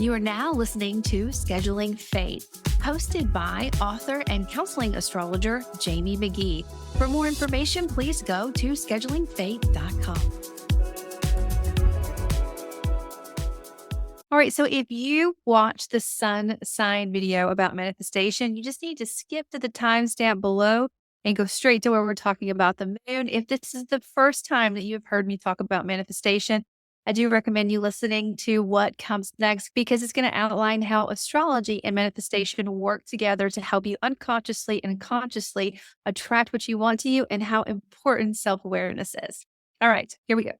You are now listening to Scheduling Fate, hosted by author and counseling astrologer Jamie McGee. For more information, please go to schedulingfate.com. All right, so if you watched the sun sign video about manifestation, you just need to skip to the timestamp below and go straight to where we're talking about the moon. If this is the first time that you have heard me talk about manifestation, I do recommend you listening to what comes next because it's going to outline how astrology and manifestation work together to help you unconsciously and consciously attract what you want to you and how important self awareness is. All right, here we go.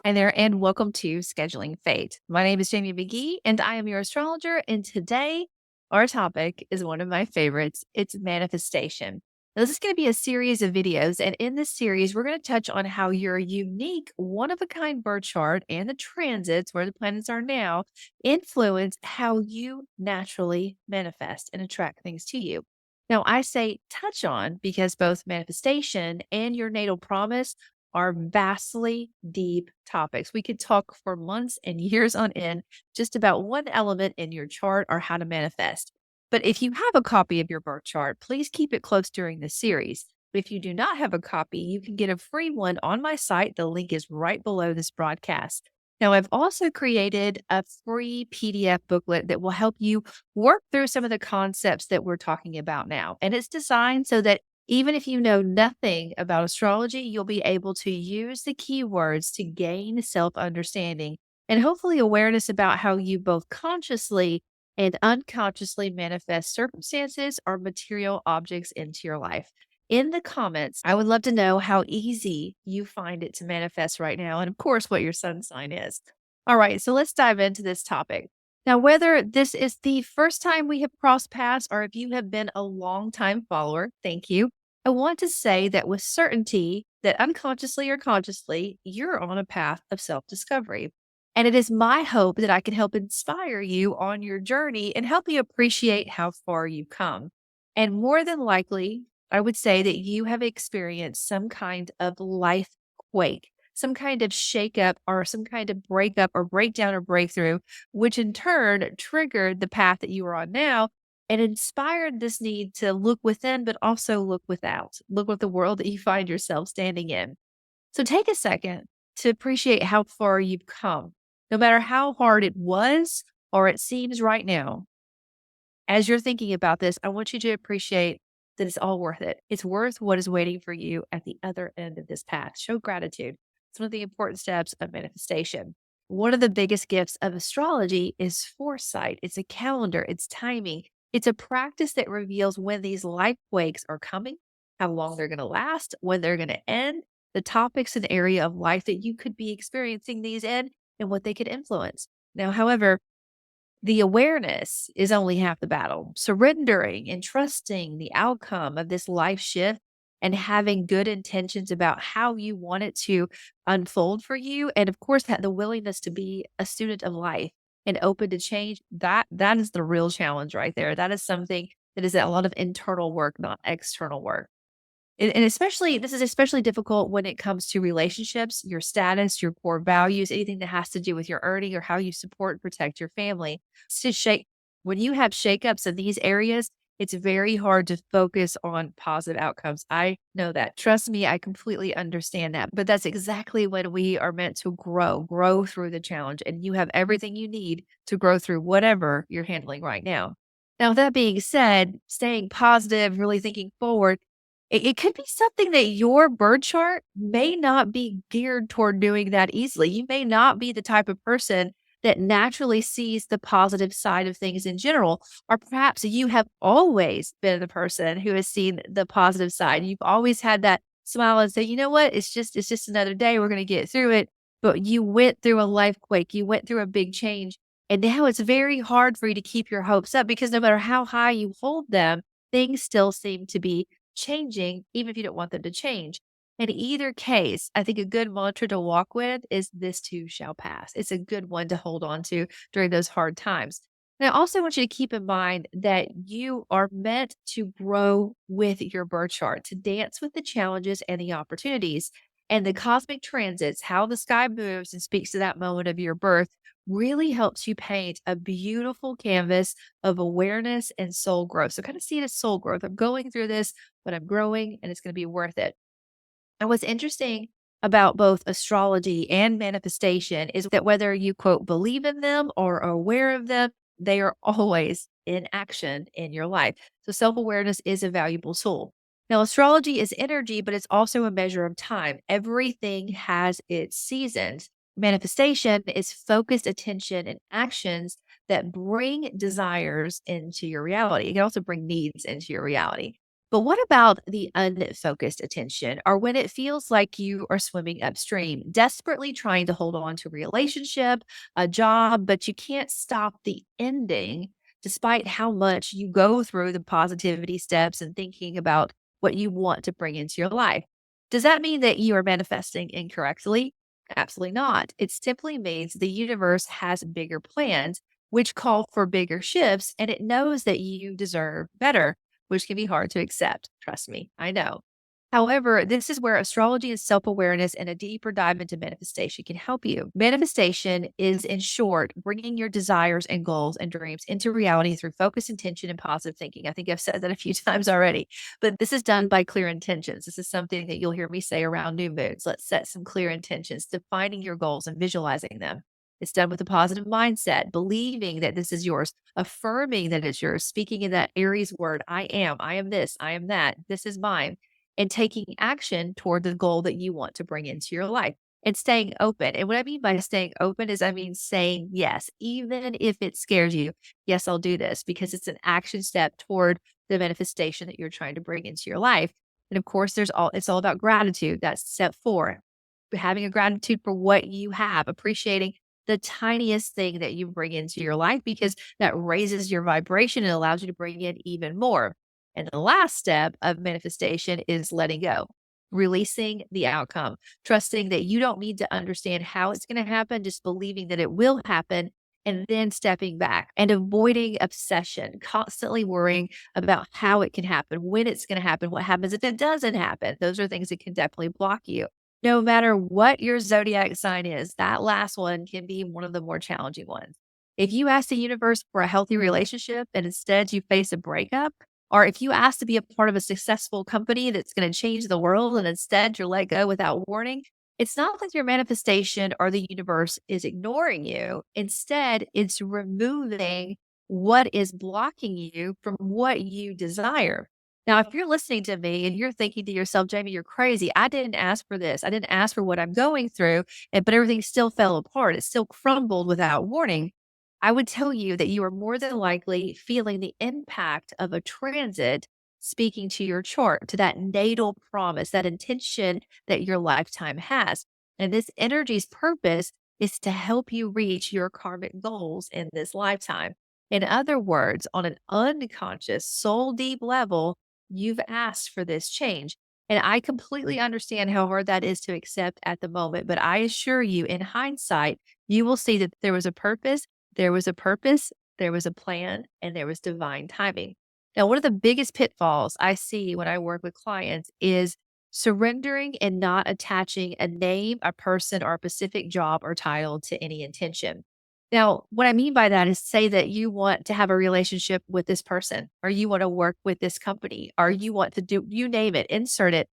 Hi there, and welcome to Scheduling Fate. My name is Jamie McGee, and I am your astrologer. And today, our topic is one of my favorites. It's manifestation. Now, this is going to be a series of videos, and in this series, we're going to touch on how your unique, one-of-a-kind birth chart and the transits, where the planets are now, influence how you naturally manifest and attract things to you. Now, I say touch on because both manifestation and your natal promise are vastly deep topics. We could talk for months and years on end just about one element in your chart or how to manifest. But if you have a copy of your birth chart, please keep it close during the series. If you do not have a copy, you can get a free one on my site. The link is right below this broadcast. Now, I've also created a free PDF booklet that will help you work through some of the concepts that we're talking about now. And it's designed so that even if you know nothing about astrology, you'll be able to use the keywords to gain self-understanding and hopefully awareness about how you both consciously and unconsciously manifest circumstances or material objects into your life. In the comments, I would love to know how easy you find it to manifest right now, and of course, what your sun sign is. All right, so let's dive into this topic. Now, whether this is the first time we have crossed paths or if you have been a long time follower, thank you. I want to say that with certainty that unconsciously or consciously, you're on a path of self-discovery. And it is my hope that I can help inspire you on your journey and help you appreciate how far you've come. And more than likely, I would say that you have experienced some kind of life quake, some kind of shakeup or some kind of breakup or breakdown or breakthrough, which in turn triggered the path that you are on now and inspired this need to look within, but also look without. Look at the world that you find yourself standing in. So take a second to appreciate how far you've come, no matter how hard it was or it seems right now. As you're thinking about this, I want you to appreciate that it's all worth it. It's worth what is waiting for you at the other end of this path. Show gratitude. It's one of the important steps of manifestation. One of the biggest gifts of astrology is foresight. It's a calendar, it's timing. It's a practice that reveals when these life quakes are coming, how long they're going to last, when they're going to end, the topics and area of life that you could be experiencing these in, and what they could influence. Now, however, the awareness is only half the battle. Surrendering and trusting the outcome of this life shift and having good intentions about how you want it to unfold for you. And of course, the willingness to be a student of life and open to change, that is the real challenge right there. That is something that is a lot of internal work, not external work. And especially, this is especially difficult when it comes to relationships, your status, your core values, anything that has to do with your earning or how you support and protect your family. When you have shakeups in these areas, it's very hard to focus on positive outcomes. I know that. Trust me, I completely understand that. But that's exactly when we are meant to grow through the challenge. And you have everything you need to grow through whatever you're handling right now. Now, with that being said, staying positive, really thinking forward, it could be something that your birth chart may not be geared toward doing that easily. You may not be the type of person that naturally sees the positive side of things in general, or perhaps you have always been the person who has seen the positive side. You've always had that smile and say, you know what, it's just another day. We're going to get through it. But you went through a life quake. You went through a big change. And now it's very hard for you to keep your hopes up because no matter how high you hold them, things still seem to be changing, even if you don't want them to change. In either case, I think a good mantra to walk with is this too shall pass. It's a good one to hold on to during those hard times. And I also want you to keep in mind that you are meant to grow with your birth chart, to dance with the challenges and the opportunities. And the cosmic transits, how the sky moves and speaks to that moment of your birth, really helps you paint a beautiful canvas of awareness and soul growth. So kind of see it as soul growth. I'm going through this, but I'm growing and it's going to be worth it. And what's interesting about both astrology and manifestation is that whether you quote believe in them or are aware of them, they are always in action in your life. So self awareness is a valuable tool. Now, astrology is energy, but it's also a measure of time. Everything has its seasons. Manifestation is focused attention and actions that bring desires into your reality. It can also bring needs into your reality. But what about the unfocused attention or when it feels like you are swimming upstream, desperately trying to hold on to a relationship, a job, but you can't stop the ending despite how much you go through the positivity steps and thinking about what you want to bring into your life? Does that mean that you are manifesting incorrectly? Absolutely not. It simply means the universe has bigger plans, which call for bigger shifts, and it knows that you deserve better, which can be hard to accept. Trust me, I know. However, this is where astrology and self awareness and a deeper dive into manifestation can help you. Manifestation is, in short, bringing your desires and goals and dreams into reality through focus, intention, and positive thinking. I think I've said that a few times already, but this is done by clear intentions. This is something that you'll hear me say around new moons. Let's set some clear intentions, defining your goals and visualizing them. It's done with a positive mindset, believing that this is yours, affirming that it's yours, speaking in that Aries word, I am this, I am that, this is mine, and taking action toward the goal that you want to bring into your life and staying open. And what I mean by staying open is I mean saying yes, even if it scares you. Yes, I'll do this because it's an action step toward the manifestation that you're trying to bring into your life. And of course, it's all about gratitude. That's step 4. Having a gratitude for what you have, appreciating the tiniest thing that you bring into your life because that raises your vibration and allows you to bring in even more. And the last step of manifestation is letting go, releasing the outcome, trusting that you don't need to understand how it's going to happen, just believing that it will happen. And then stepping back and avoiding obsession, constantly worrying about how it can happen, when it's going to happen, what happens if it doesn't happen. Those are things that can definitely block you. No matter what your zodiac sign is, that last one can be one of the more challenging ones. If you ask the universe for a healthy relationship and instead you face a breakup, or if you ask to be a part of a successful company that's going to change the world and instead you're let go without warning, it's not like your manifestation or the universe is ignoring you. Instead, it's removing what is blocking you from what you desire. Now, if you're listening to me and you're thinking to yourself, Jamie, you're crazy. I didn't ask for this. I didn't ask for what I'm going through, but everything still fell apart. It still crumbled without warning. I would tell you that you are more than likely feeling the impact of a transit speaking to your chart, to that natal promise, that intention that your lifetime has. And this energy's purpose is to help you reach your karmic goals in this lifetime. In other words, on an unconscious, soul deep level, you've asked for this change. And I completely understand how hard that is to accept at the moment. But I assure you, in hindsight, you will see that there was a purpose, there was a plan, and there was divine timing. Now, one of the biggest pitfalls I see when I work with clients is surrendering and not attaching a name, a person, or a specific job or title to any intention. Now, what I mean by that is say that you want to have a relationship with this person, or you want to work with this company, or you want to do, you name it, insert it.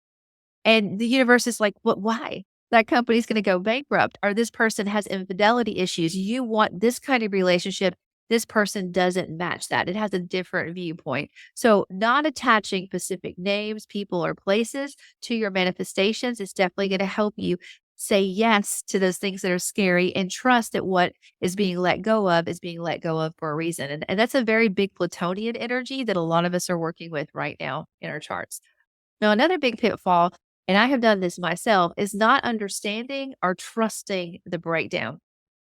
And the universe is like, "What? Why? That company's gonna go bankrupt, or this person has infidelity issues. You want this kind of relationship. This person doesn't match that. It has a different viewpoint." So, not attaching specific names, people, or places to your manifestations is definitely gonna help you say yes to those things that are scary and trust that what is being let go of is being let go of for a reason. And that's a very big Plutonian energy that a lot of us are working with right now in our charts. Now, another big pitfall, and I have done this myself, is not understanding or trusting the breakdown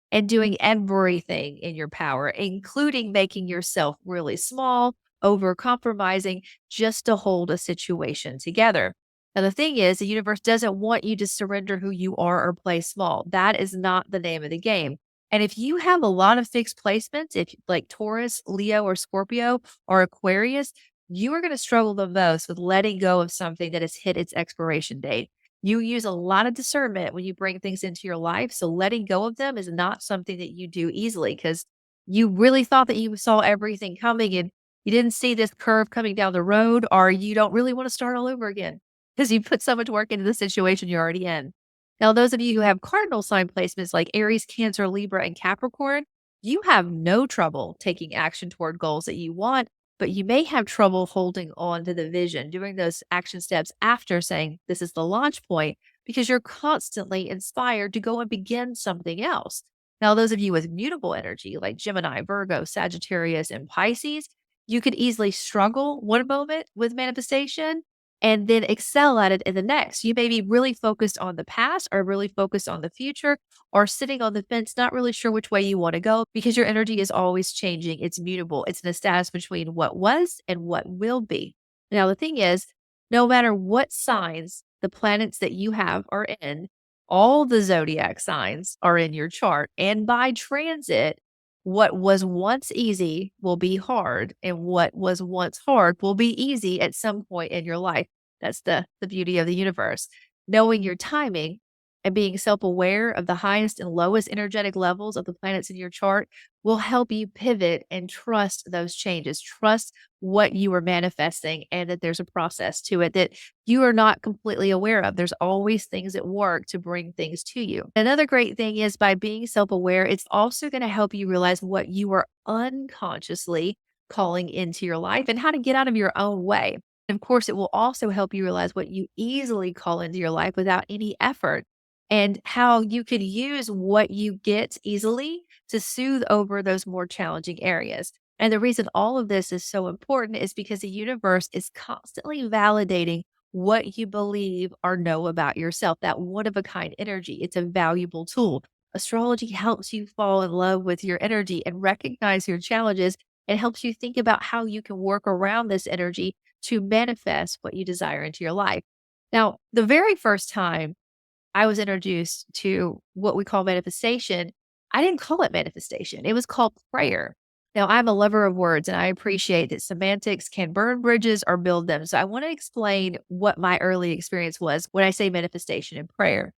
and doing everything in your power, including making yourself really small, over compromising just to hold a situation together. Now, the thing is, the universe doesn't want you to surrender who you are or play small. That is not the name of the game. And if you have a lot of fixed placements, if like Taurus, Leo, or Scorpio, or Aquarius, you are going to struggle the most with letting go of something that has hit its expiration date. You use a lot of discernment when you bring things into your life. So letting go of them is not something that you do easily because you really thought that you saw everything coming and you didn't see this curve coming down the road, or you don't really want to start all over again because you put so much work into the situation you're already in. Now, those of you who have cardinal sign placements like Aries, Cancer, Libra, and Capricorn, you have no trouble taking action toward goals that you want, but you may have trouble holding on to the vision, doing those action steps after saying this is the launch point because you're constantly inspired to go and begin something else. Now, those of you with mutable energy like Gemini, Virgo, Sagittarius, and Pisces, you could easily struggle one moment with manifestation and then excel at it in the next. You may be really focused on the past or really focused on the future or sitting on the fence, not really sure which way you want to go because your energy is always changing. It's mutable. It's in a status between what was and what will be. Now, the thing is, no matter what signs the planets that you have are in, all the zodiac signs are in your chart. And by transit, what was once easy will be hard, and what was once hard will be easy at some point in your life. That's the beauty of the universe. Knowing your timing and being self-aware of the highest and lowest energetic levels of the planets in your chart will help you pivot and trust those changes. Trust what you are manifesting and that there's a process to it that you are not completely aware of. There's always things at work to bring things to you. Another great thing is by being self-aware, it's also going to help you realize what you are unconsciously calling into your life and how to get out of your own way. And of course, it will also help you realize what you easily call into your life without any effort and how you could use what you get easily to soothe over those more challenging areas. And the reason all of this is so important is because the universe is constantly validating what you believe or know about yourself, that one of a kind energy. It's a valuable tool. Astrology helps you fall in love with your energy and recognize your challenges and helps you think about how you can work around this energy to manifest what you desire into your life. Now, the very first time I was introduced to what we call manifestation, I didn't call it manifestation. It was called prayer. Now, I'm a lover of words and I appreciate that semantics can burn bridges or build them. So, I want to explain what my early experience was when I say manifestation and prayer.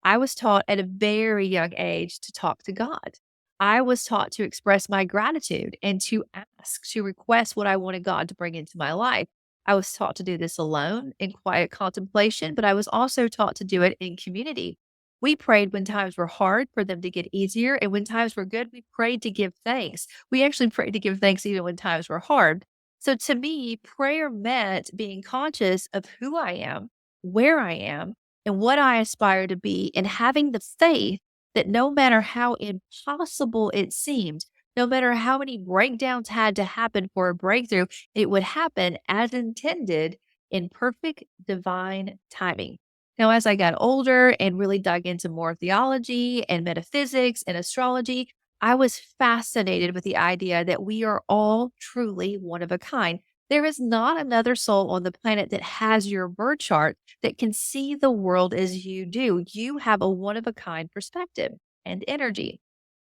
I was taught at a very young age to talk to God. I was taught to express my gratitude and to ask, to request what I wanted God to bring into my life. I was taught to do this alone in quiet contemplation, but I was also taught to do it in community. We prayed when times were hard for them to get easier. And when times were good, we prayed to give thanks. We actually prayed to give thanks even when times were hard. So to me, prayer meant being conscious of who I am, where I am, and what I aspire to be, and having the faith that no matter how impossible it seemed, no matter how many breakdowns had to happen for a breakthrough, it would happen as intended in perfect divine timing. Now, as I got older and really dug into more theology and metaphysics and astrology, I was fascinated with the idea that we are all truly one of a kind. There is not another soul on the planet that has your birth chart that can see the world as you do. You have a one of a kind perspective and energy.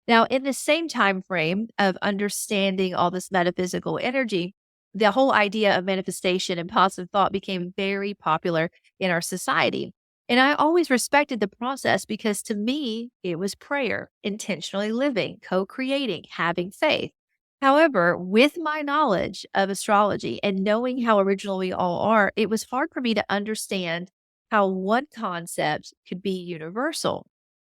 Now, in the same time frame of understanding all this metaphysical energy, the whole idea of manifestation and positive thought became very popular in our society. And I always respected the process because to me, it was prayer, intentionally living, co creating, having faith. However, with my knowledge of astrology and knowing how original we all are, it was hard for me to understand how one concept could be universal.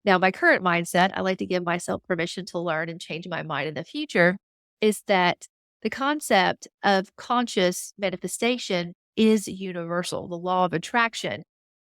Now, my current mindset, I like to give myself permission to learn and change my mind in the future, is that the concept of conscious manifestation is universal, the law of attraction.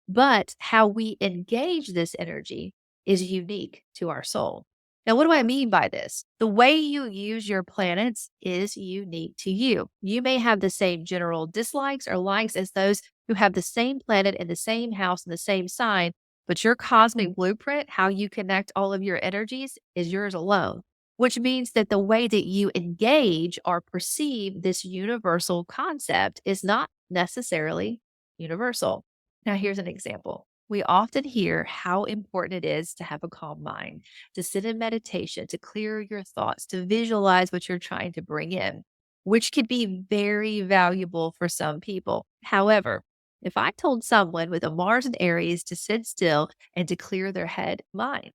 But how we engage this energy is unique to our soul. Now, what do I mean by this? The way you use your planets is unique to you. You may have the same general dislikes or likes as those who have the same planet in the same house in the same sign, but your cosmic blueprint, how you connect all of your energies, is yours alone, which means that the way that you engage or perceive this universal concept is not necessarily universal. Now, here's an example. We often hear how important it is to have a calm mind, to sit in meditation, to clear your thoughts, to visualize what you're trying to bring in, which could be very valuable for some people. However, If I told someone with a Mars in Aries to sit still and to clear their head mind,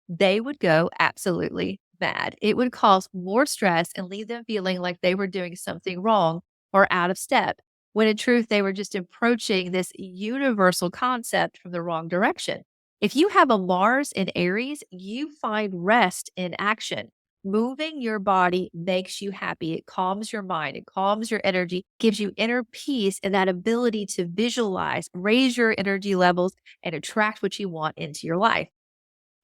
they would go absolutely mad. It would cause more stress and leave them feeling like they were doing something wrong or out of step, when in truth, they were just approaching this universal concept from the wrong direction. If you have a Mars in Aries, you find rest in action. Moving your body makes you happy. It calms your mind, it calms your energy, gives you inner peace and that ability to visualize, raise your energy levels, and attract what you want into your life.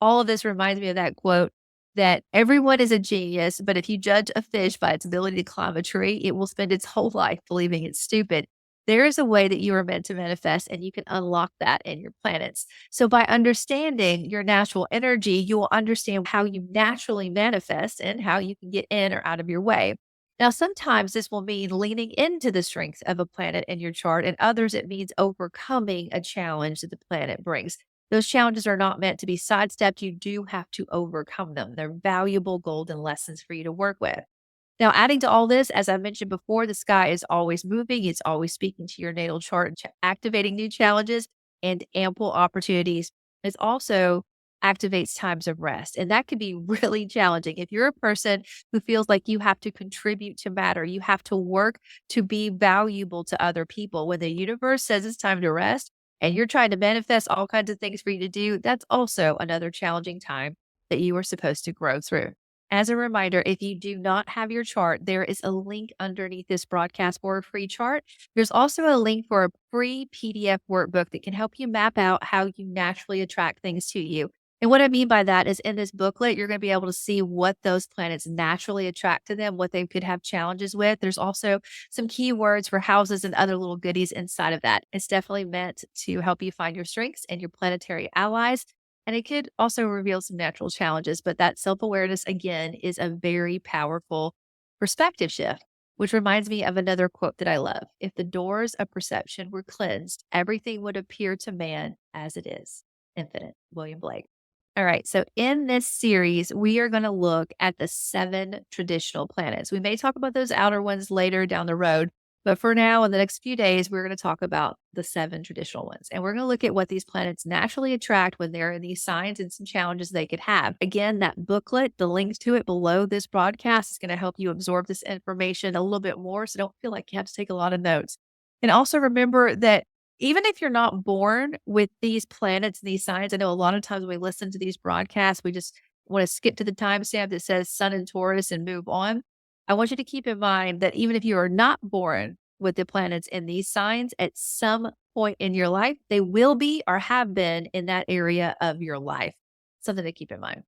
All of this reminds me of that quote that everyone is a genius, but if you judge a fish by its ability to climb a tree, it will spend its whole life believing it's stupid. There is a way that you are meant to manifest, and you can unlock that in your planets. So, by understanding your natural energy, you will understand how you naturally manifest and how you can get in or out of your way. Now, sometimes this will mean leaning into the strength of a planet in your chart, and others it means overcoming a challenge that the planet brings. Those challenges are not meant to be sidestepped. You do have to overcome them. They're valuable golden lessons for you to work with. Now, adding to all this, as I mentioned before, the sky is always moving. It's always speaking to your natal chart and activating new challenges and ample opportunities. It also activates times of rest. And that can be really challenging. If you're a person who feels like you have to contribute to matter, you have to work to be valuable to other people. When the universe says it's time to rest, and you're trying to manifest all kinds of things for you to do, that's also another challenging time that you are supposed to grow through. As a reminder, if you do not have your chart, there is a link underneath this broadcast for a free chart. There's also a link for a free PDF workbook that can help you map out how you naturally attract things to you. And what I mean by that is in this booklet, you're going to be able to see what those planets naturally attract to them, what they could have challenges with. There's also some keywords for houses and other little goodies inside of that. It's definitely meant to help you find your strengths and your planetary allies. And it could also reveal some natural challenges, but that self awareness, again, is a very powerful perspective shift, which reminds me of another quote that I love. If the doors of perception were cleansed, everything would appear to man as it is. Infinite. William Blake. All right. So, in this series, we are going to look at the 7 traditional planets. We may talk about those outer ones later down the road, but for now, in the next few days, we're going to talk about the 7 traditional ones. And we're going to look at what these planets naturally attract when they're in these signs and some challenges they could have. Again, that booklet, the links to it below this broadcast is going to help you absorb this information a little bit more. So, don't feel like you have to take a lot of notes. And also remember that even if you're not born with these planets and these signs, I know a lot of times when we listen to these broadcasts, we just want to skip to the timestamp that says Sun and Taurus and move on. I want you to keep in mind that even if you are not born with the planets in these signs, at some point in your life, they will be or have been in that area of your life. Something to keep in mind.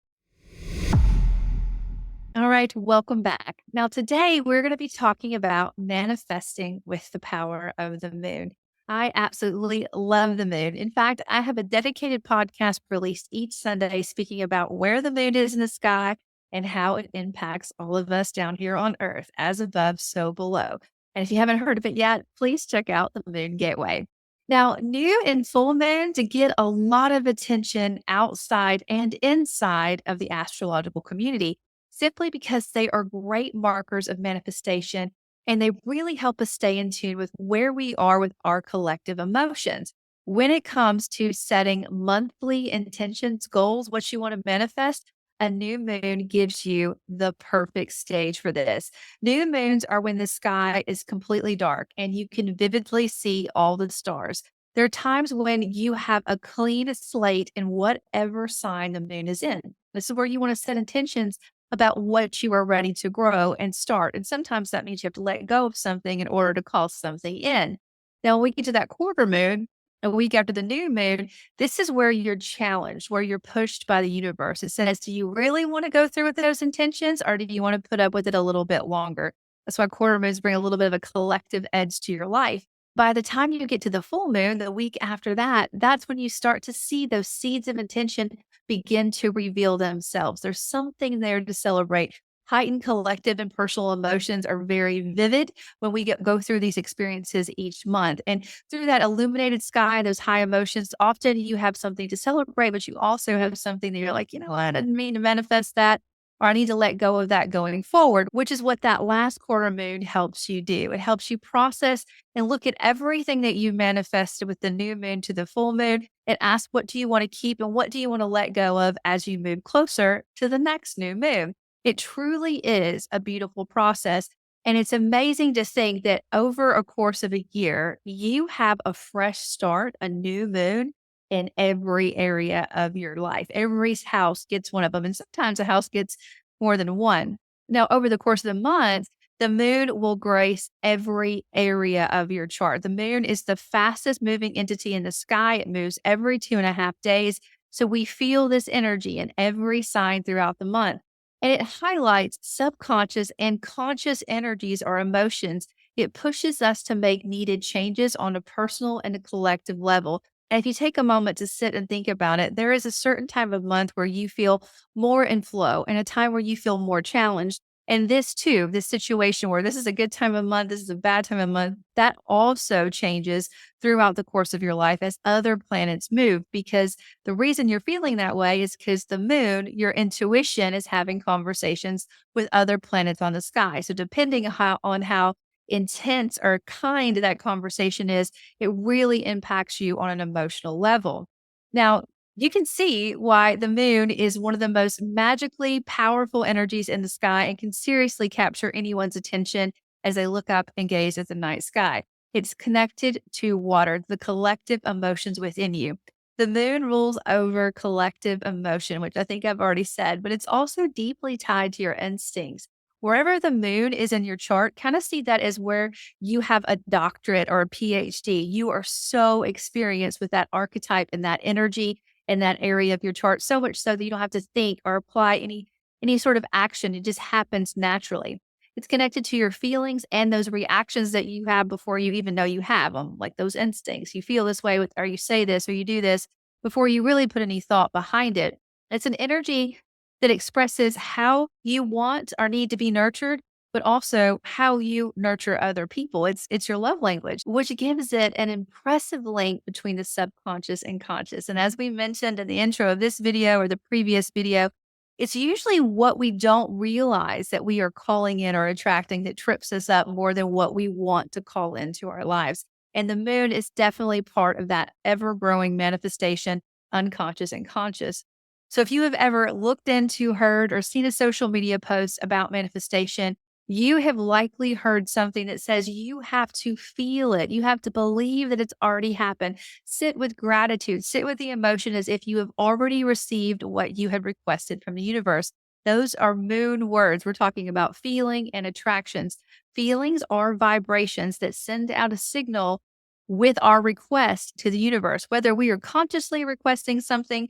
All right, welcome back. Now, today we're going to be talking about manifesting with the power of the moon. I absolutely love the moon. In fact, I have a dedicated podcast released each Sunday speaking about where the moon is in the sky and how it impacts all of us down here on Earth, as above, so below. And if you haven't heard of it yet, please check out the Moon Gateway. Now, new and full moon to get a lot of attention outside and inside of the astrological community simply because they are great markers of manifestation and they really help us stay in tune with where we are with our collective emotions. When it comes to setting monthly intentions, goals, what you want to manifest, a new moon gives you the perfect stage for this. New moons are when the sky is completely dark and you can vividly see all the stars. There are times when you have a clean slate in whatever sign the moon is in. This is where you want to set intentions about what you are ready to grow and start. And sometimes that means you have to let go of something in order to call something in. Now, when we get to that quarter moon, a week after the new moon, this is where you're challenged, where you're pushed by the universe. It says, do you really want to go through with those intentions or do you want to put up with it a little bit longer? That's why quarter moons bring a little bit of a collective edge to your life. By the time you get to the full moon, the week after that, that's when you start to see those seeds of intention begin to reveal themselves. There's something there to celebrate. Heightened collective and personal emotions are very vivid when we go through these experiences each month. And through that illuminated sky, those high emotions, often you have something to celebrate, but you also have something that you're like, I didn't mean to manifest that. or I need to let go of that going forward, which is what that last quarter moon helps you do. It helps you process and look at everything that you manifested with the new moon to the full moon and ask, what do you want to keep and what do you want to let go of as you move closer to the next new moon? It truly is a beautiful process. And it's amazing to think that over a course of a year, you have a fresh start, a new moon in every area of your life. Every house gets one of them. And sometimes a house gets more than one. Now, over the course of the month, the moon will grace every area of your chart. The moon is the fastest moving entity in the sky. It moves every 2.5 days. So we feel this energy in every sign throughout the month. And it highlights subconscious and conscious energies or emotions. It pushes us to make needed changes on a personal and a collective level. And if you take a moment to sit and think about it, there is a certain time of month where you feel more in flow and a time where you feel more challenged. And this too, this situation where this is a good time of month, this is a bad time of month, that also changes throughout the course of your life as other planets move. Because the reason you're feeling that way is because the moon, your intuition, is having conversations with other planets on the sky. So depending on how intense or kind that conversation is, it really impacts you on an emotional level. Now, you can see why the moon is one of the most magically powerful energies in the sky and can seriously capture anyone's attention as they look up and gaze at the night sky. It's connected to water, the collective emotions within you. The moon rules over collective emotion, which I think I've already said, but it's also deeply tied to your instincts. Wherever the moon is in your chart, kind of see that as where you have a doctorate or a PhD. You are so experienced with that archetype and that energy in that area of your chart, so much so that you don't have to think or apply any sort of action. It just happens naturally. It's connected to your feelings and those reactions that you have before you even know you have them, like those instincts. You feel this way with, or you say this, or you do this before you really put any thought behind it. It's an energy that expresses how you want or need to be nurtured, but also how you nurture other people. It's your love language, which gives it an impressive link between the subconscious and conscious. And as we mentioned in the intro of this video or the previous video, it's usually what we don't realize that we are calling in or attracting that trips us up more than what we want to call into our lives. And the moon is definitely part of that ever growing manifestation, unconscious and conscious. So if you have ever looked into, heard, or seen a social media post about manifestation, you have likely heard something that says you have to feel it. You have to believe that it's already happened. Sit with gratitude, sit with the emotion as if you have already received what you had requested from the universe. Those are moon words. We're talking about feeling and attractions. Feelings are vibrations that send out a signal with our request to the universe, whether we are consciously requesting something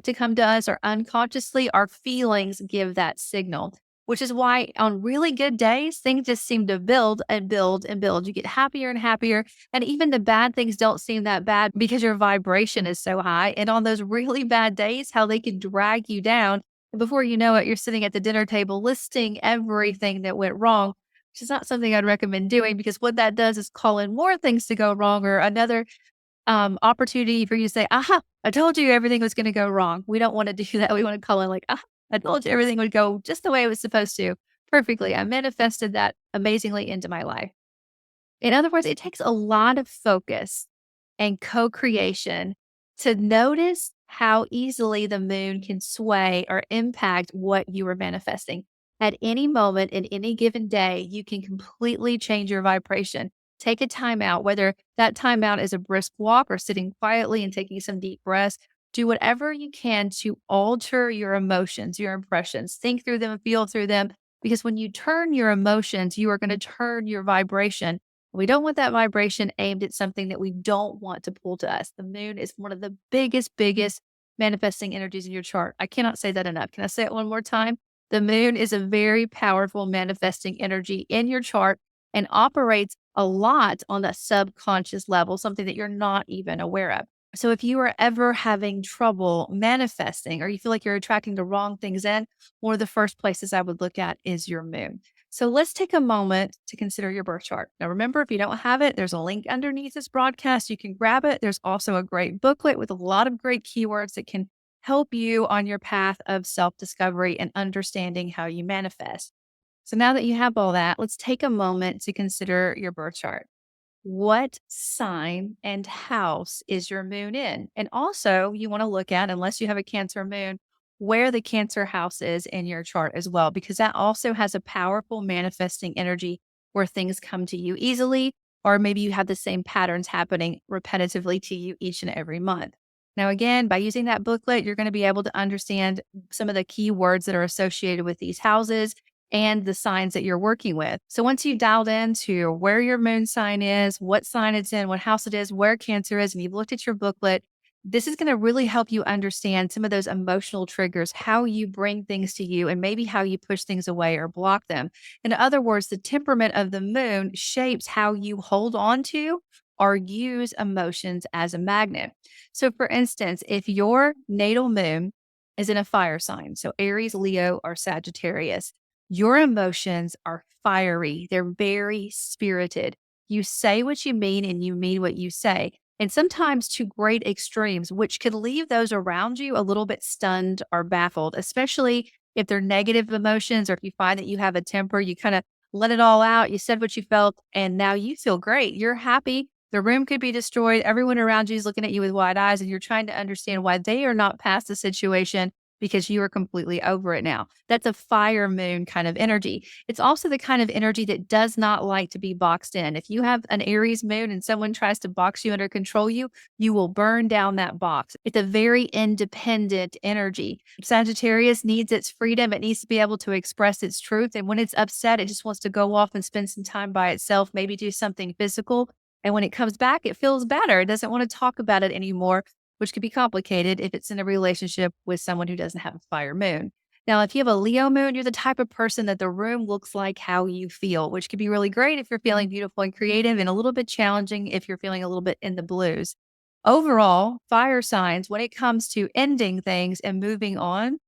to come to us or unconsciously, our feelings give that signal, which is why on really good days, things just seem to build and build and build. You get happier and happier. And even the bad things don't seem that bad because your vibration is so high. And on those really bad days, how they can drag you down. And before you know it, you're sitting at the dinner table listing everything that went wrong, which is not something I'd recommend doing because what that does is call in more things to go wrong or another opportunity for you to say, aha, I told you everything was going to go wrong. We don't want to do that. We want to call in like, ah, I told you everything would go just the way it was supposed to. Perfectly. I manifested that amazingly into my life. In other words, it takes a lot of focus and co creation to notice how easily the moon can sway or impact what you are manifesting. At any moment in any given day, you can completely change your vibration. Take a time out, whether that time out is a brisk walk or sitting quietly and taking some deep breaths. Do whatever you can to alter your emotions, your impressions. Think through them, feel through them, because when you turn your emotions, you are going to turn your vibration. We don't want that vibration aimed at something that we don't want to pull to us. The moon is one of the biggest manifesting energies in your chart. I cannot say that enough. Can I say it one more time? The moon is a very powerful manifesting energy in your chart and operates a lot on the subconscious level, something that you're not even aware of. So if you are ever having trouble manifesting or you feel like you're attracting the wrong things in, one of the first places I would look at is your moon. So let's take a moment to consider your birth chart. Now, remember, if you don't have it, there's a link underneath this broadcast. You can grab it. There's also a great booklet with a lot of great keywords that can help you on your path of self discovery and understanding how you manifest. So now that you have all that, let's take a moment to consider your birth chart. What sign and house is your moon in? And also, you want to look at, unless you have a Cancer moon, where the Cancer house is in your chart as well, because that also has a powerful manifesting energy where things come to you easily, or maybe you have the same patterns happening repetitively to you each and every month. Now, again, by using that booklet, you're going to be able to understand some of the key words that are associated with these houses and the signs that you're working with. So once you've dialed into where your moon sign is, what sign it's in, what house it is, where Cancer is, and you've looked at your booklet, this is going to really help you understand some of those emotional triggers, how you bring things to you, and maybe how you push things away or block them. In other words, the temperament of the moon shapes how you hold on to or use emotions as a magnet. So, for instance, if your natal moon is in a fire sign, so Aries, Leo, or Sagittarius, your emotions are fiery. They're very spirited. You say what you mean and you mean what you say. And sometimes to great extremes, which could leave those around you a little bit stunned or baffled, especially if they're negative emotions or if you find that you have a temper, you kind of let it all out. You said what you felt, and now you feel great. You're happy. The room could be destroyed. Everyone around you is looking at you with wide eyes, and you're trying to understand why they are not past the situation because you are completely over it now. That's a fire moon kind of energy. It's also the kind of energy that does not like to be boxed in. If you have an Aries moon and someone tries to box you and or control you, you will burn down that box. It's a very independent energy. Sagittarius needs its freedom. It needs to be able to express its truth. And when it's upset, it just wants to go off and spend some time by itself, maybe do something physical. And when it comes back, it feels better. It doesn't want to talk about it anymore, which could be complicated if it's in a relationship with someone who doesn't have a fire moon. Now, if you have a Leo moon, you're the type of person that the room looks like how you feel, which could be really great if you're feeling beautiful and creative, and a little bit challenging if you're feeling a little bit in the blues. Overall, fire signs, when it comes to ending things and moving on,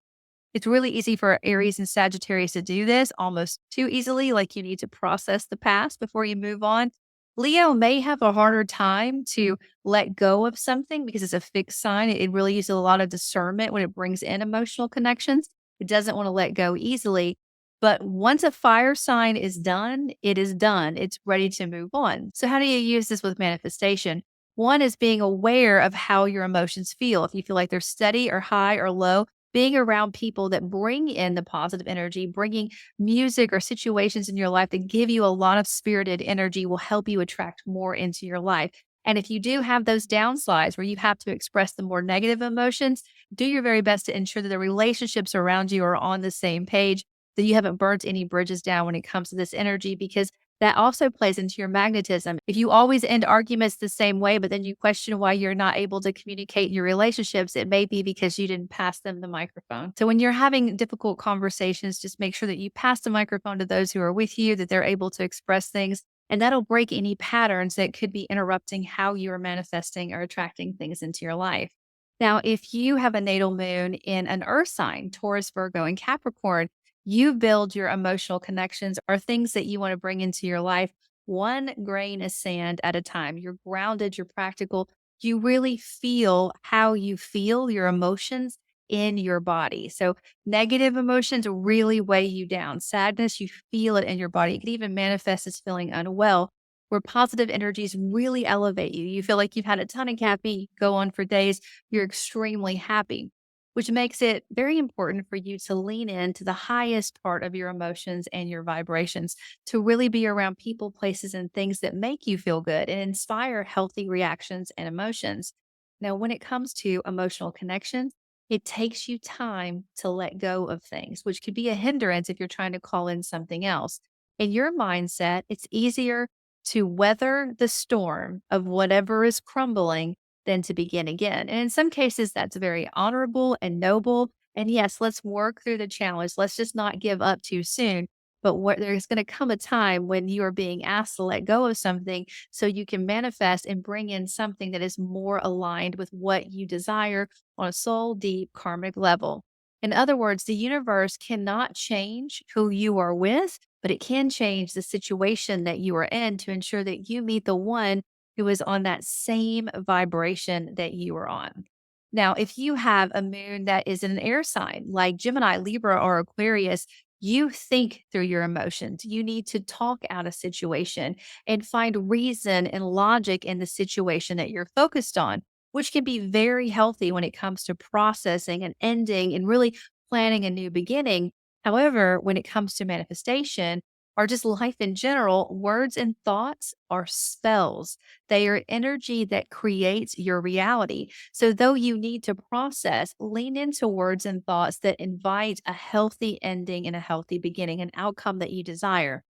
it's really easy for Aries and Sagittarius to do this almost too easily. Like you need to process the past before you move on. Leo may have a harder time to let go of something because it's a fixed sign. It really uses a lot of discernment when it brings in emotional connections. It doesn't want to let go easily. But once a fire sign is done, it is done. It's ready to move on. So, how do you use this with manifestation? One is being aware of how your emotions feel. If you feel like they're steady or high or low, being around people that bring in the positive energy, bringing music or situations in your life that give you a lot of spirited energy will help you attract more into your life. And if you do have those downsides where you have to express the more negative emotions, do your very best to ensure that the relationships around you are on the same page, that you haven't burnt any bridges down when it comes to this energy, because that also plays into your magnetism. If you always end arguments the same way, but then you question why you're not able to communicate in your relationships, it may be because you didn't pass them the microphone. So when you're having difficult conversations, just make sure that you pass the microphone to those who are with you, that they're able to express things. And that'll break any patterns that could be interrupting how you are manifesting or attracting things into your life. Now, if you have a natal moon in an earth sign, Taurus, Virgo, and Capricorn, you build your emotional connections or things that you want to bring into your life one grain of sand at a time. You're grounded, you're practical. You really feel how you feel your emotions in your body. So, negative emotions really weigh you down. Sadness, you feel it in your body. It can even manifest as feeling unwell, where positive energies really elevate you. You feel like you've had a ton of caffeine, you go on for days, you're extremely happy, which makes it very important for you to lean into the highest part of your emotions and your vibrations, to really be around people, places, and things that make you feel good and inspire healthy reactions and emotions. Now, when it comes to emotional connections, it takes you time to let go of things, which could be a hindrance if you're trying to call in something else. In your mindset, it's easier to weather the storm of whatever is crumbling than to begin again. And in some cases, that's very honorable and noble. And yes, let's work through the challenge. Let's just not give up too soon. But there's going to come a time when you are being asked to let go of something so you can manifest and bring in something that is more aligned with what you desire on a soul deep karmic level. In other words, the universe cannot change who you are with, but it can change the situation that you are in to ensure that you meet the one who is on that same vibration that you are on. Now, if you have a moon that is in an air sign like Gemini, Libra, or Aquarius, you think through your emotions. You need to talk out a situation and find reason and logic in the situation that you're focused on, which can be very healthy when it comes to processing and ending and really planning a new beginning. However, when it comes to manifestation or just life in general, words and thoughts are spells. They are energy that creates your reality. So, though you need to process, lean into words and thoughts that invite a healthy ending and a healthy beginning, an outcome that you desire.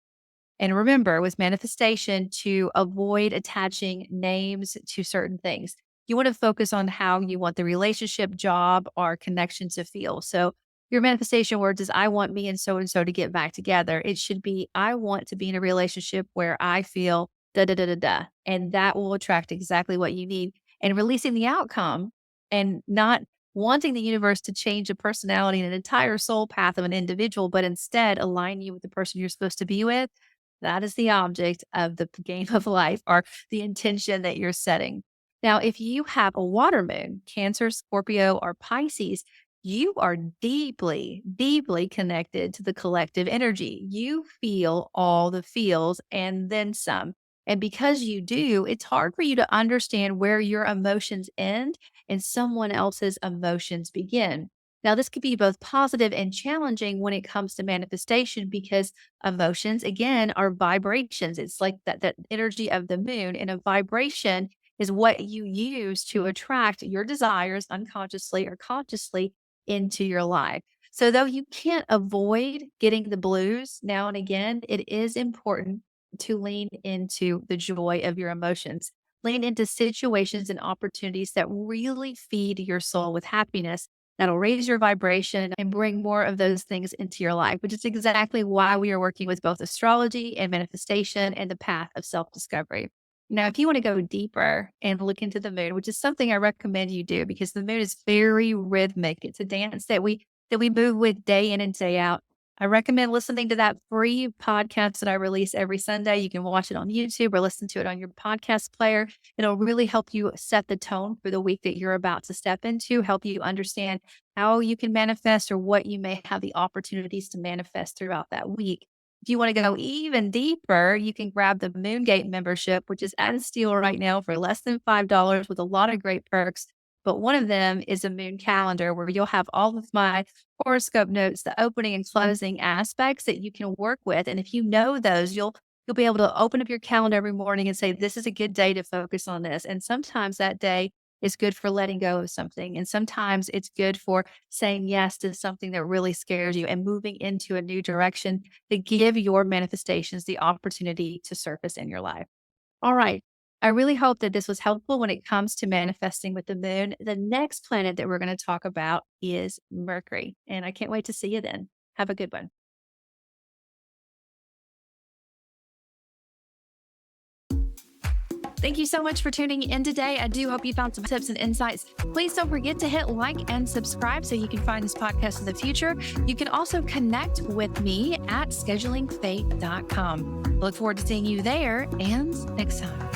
And remember, with manifestation, to avoid attaching names to certain things. You want to focus on how you want the relationship, job, or connection to feel. So, your manifestation words is I want me and so to get back together. It should be I want to be in a relationship where I feel da da da da da. And that will attract exactly what you need. And releasing the outcome and not wanting the universe to change the personality and an entire soul path of an individual, but instead align you with the person you're supposed to be with, that is the object of the game of life or the intention that you're setting. Now, if you have a water moon, Cancer, Scorpio, or Pisces, you are deeply, deeply connected to the collective energy. You feel all the feels and then some. And because you do, it's hard for you to understand where your emotions end and someone else's emotions begin. Now, this could be both positive and challenging when it comes to manifestation because emotions, again, are vibrations. It's like that energy of the moon, and a vibration is what you use to attract your desires unconsciously or consciously into your life. So, though you can't avoid getting the blues now and again, it is important to lean into the joy of your emotions. Lean into situations and opportunities that really feed your soul with happiness, that'll raise your vibration and bring more of those things into your life, which is exactly why we are working with both astrology and manifestation and the path of self discovery. Now, if you want to go deeper and look into the moon, which is something I recommend you do because the moon is very rhythmic. It's a dance that we move with day in and day out. I recommend listening to that free podcast that I release every Sunday. You can watch it on YouTube or listen to it on your podcast player. It'll really help you set the tone for the week that you're about to step into, help you understand how you can manifest or what you may have the opportunities to manifest throughout that week. If you want to go even deeper, you can grab the Moongate membership, which is at a steal right now for less than $5 with a lot of great perks. But one of them is a moon calendar where you'll have all of my horoscope notes, the opening and closing aspects that you can work with. And if you know those, you'll be able to open up your calendar every morning and say, this is a good day to focus on this. And sometimes that day is good for letting go of something. And sometimes it's good for saying yes to something that really scares you and moving into a new direction to give your manifestations the opportunity to surface in your life. All right. I really hope that this was helpful when it comes to manifesting with the moon. The next planet that we're going to talk about is Mercury. And I can't wait to see you then. Have a good one. Thank you so much for tuning in today. I do hope you found some tips and insights. Please don't forget to hit like and subscribe so you can find this podcast in the future. You can also connect with me at schedulingfate.com. Look forward to seeing you there and next time.